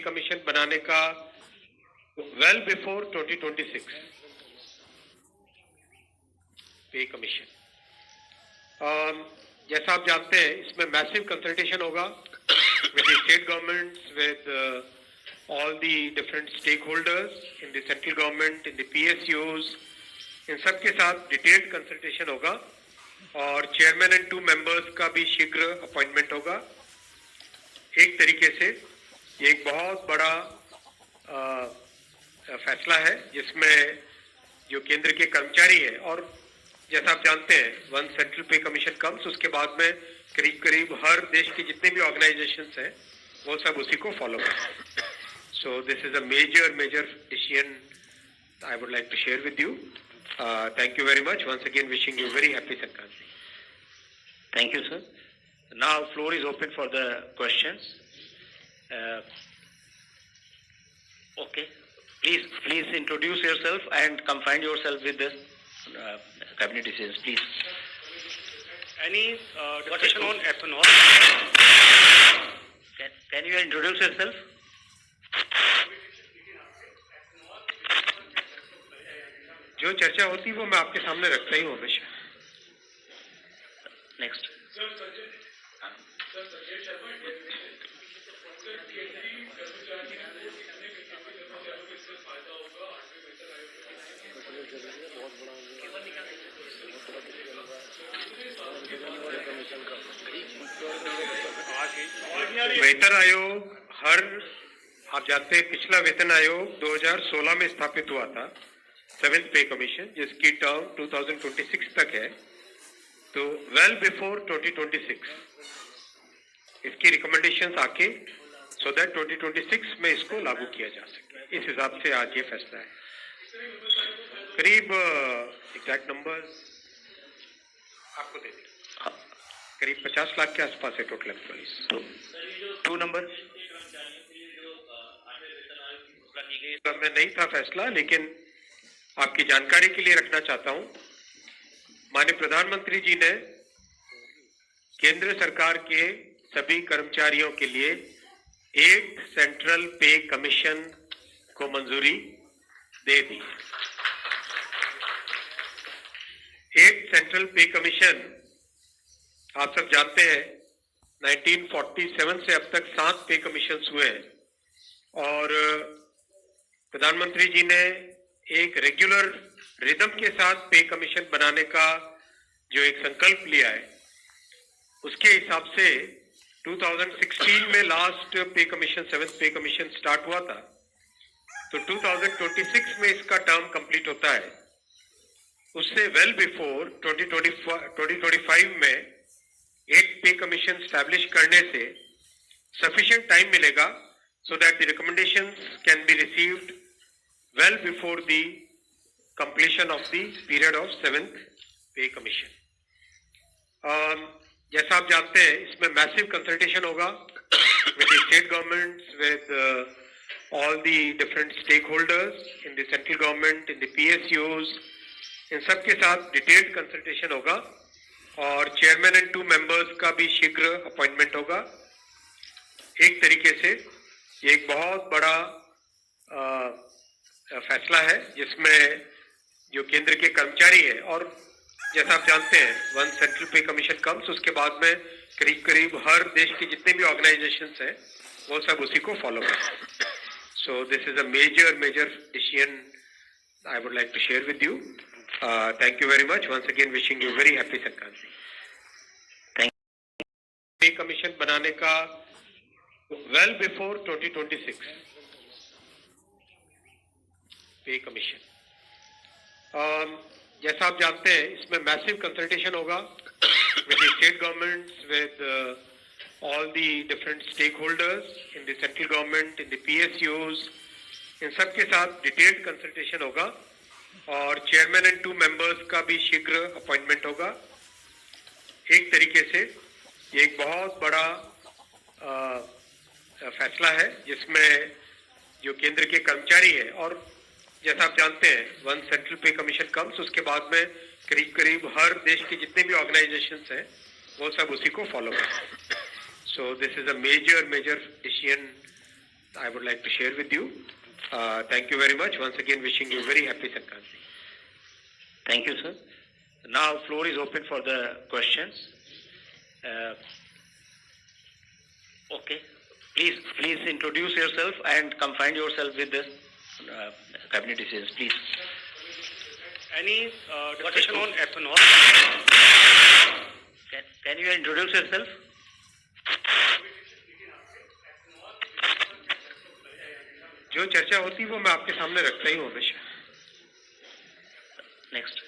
Commission बनाने का well before 2026 पे कमीशन। जैसा आप जानते हैं इसमें मैसिव कंसल्टेशन होगा with the state governments, with all the different stakeholders in the central government, in the PSUs, इन सब के साथ डिटेल्ड कंसल्टेशन होगा और चेयरमैन एंड 2 मेंबर्स का भी शीघ्र अपॉइंटमेंट होगा। एक तरीके से ये एक बहुत बड़ा फैसला है जिसमें जो केंद्र के कर्मचारी हैं, और जैसा आप जानते हैं वन सेंट्रल पे कमीशन कम्स, उसके बाद में करीब करीब हर देश के जितने भी ऑर्गेनाइजेशंस हैं वो सब उसी को फॉलो करें। So this is a major decision I would like to share with you. Thank you very much. Once again, wishing you very happy Sankranti. Thank you, sir. Now floor is open for the questions. Okay. Please introduce yourself and confine yourself with the cabinet decisions, please. Any discussion on ethanol? Can you introduce yourself? जो चर्चा होती है वो मैं आपके सामने रखता ही हूँ हमेशा। नेक्स्ट। वेतन आयोग आप जानते हैं पिछला वेतन आयोग 2016 में स्थापित हुआ था, 7th पे कमीशन, जिसकी टर्म 2026 तक है। तो वेल बिफोर 2026 इसकी रिकमेंडेशंस आके सो दैट 2026 में इसको लागू किया जा सके, इस हिसाब से आज ये फैसला है। करीब एग्जैक्ट नंबर्स आपको दे दें, करीब 50 लाख के आसपास है टोटल एम्प्लॉइज। तो 2 नंबर में नहीं था फैसला, लेकिन आपकी जानकारी के लिए रखना चाहता हूं। माननीय प्रधानमंत्री जी ने केंद्र सरकार के सभी कर्मचारियों के लिए एक सेंट्रल पे कमीशन को मंजूरी दे दी। एक सेंट्रल पे कमीशन आप सब जानते हैं 1947 से अब तक 7 पे कमीशन हुए हैं, और प्रधानमंत्री जी ने एक रेगुलर रिदम के साथ पे कमीशन बनाने का जो एक संकल्प लिया है, उसके हिसाब से 2016 में लास्ट पे कमीशन 7th पे कमीशन स्टार्ट हुआ था। तो 2026 में इसका टर्म कंप्लीट होता है। उससे वेल बिफोर 2025 में एक पे कमीशन स्टैब्लिश करने से सफिशिएंट टाइम मिलेगा so that the recommendations can be received well before the completion of the period of 7th pay commission. जैसा आप जानते हैं इसमें मैसिव कंसल्टेशन होगा with the state governments, with all the different stakeholders in the central government, in the PSUs, इन सब के साथ डिटेल्ड कंसल्टेशन होगा और चेयरमैन एंड 2 मेंबर्स का भी शीघ्र अपॉइंटमेंट होगा। एक तरीके से ये एक बहुत बड़ा फैसला है जिसमें जो केंद्र के कर्मचारी हैं, और जैसा आप जानते हैं वन सेंट्रल पे कमीशन कम्स, उसके बाद में करीब करीब हर देश के जितने भी ऑर्गेनाइजेशंस हैं वो सब उसी को फॉलो करें। So this is a major decision I would like to share with you. Thank you very much. Once again wishing you very happy Sankranti. Pay commission बनाने का वेल बिफोर 2026 पे कमीशन। जैसा आप जानते हैं इसमें मैसिव कंसल्टेशन होगा with the state governments, with all the different stakeholders in the central government, in the PSUs, इन सब के साथ डिटेल्ड कंसल्टेशन होगा और चेयरमैन एंड 2 मेंबर्स का भी शीघ्र अपॉइंटमेंट होगा। एक तरीके से ये एक बहुत बड़ा फैसला है जिसमें जो केंद्र के कर्मचारी हैं, और जैसा आप जानते हैं वन सेंट्रल पे कमीशन कम्स, उसके बाद में करीब करीब हर देश के जितने भी ऑर्गेनाइजेशंस हैं वो सब उसी को फॉलो करें। So this is a major decision I would like to share with you. Thank you very much. Once again, wishing you very happy Sankranti. Thank you, sir. Now, floor is open for the questions. Okay. Please introduce yourself and confine yourself with the cabinet decisions, please. Any discussion on ethanol? Can you introduce yourself? जो चर्चा होती है वो मैं आपके सामने रखता ही हूँ हमेशा. Next.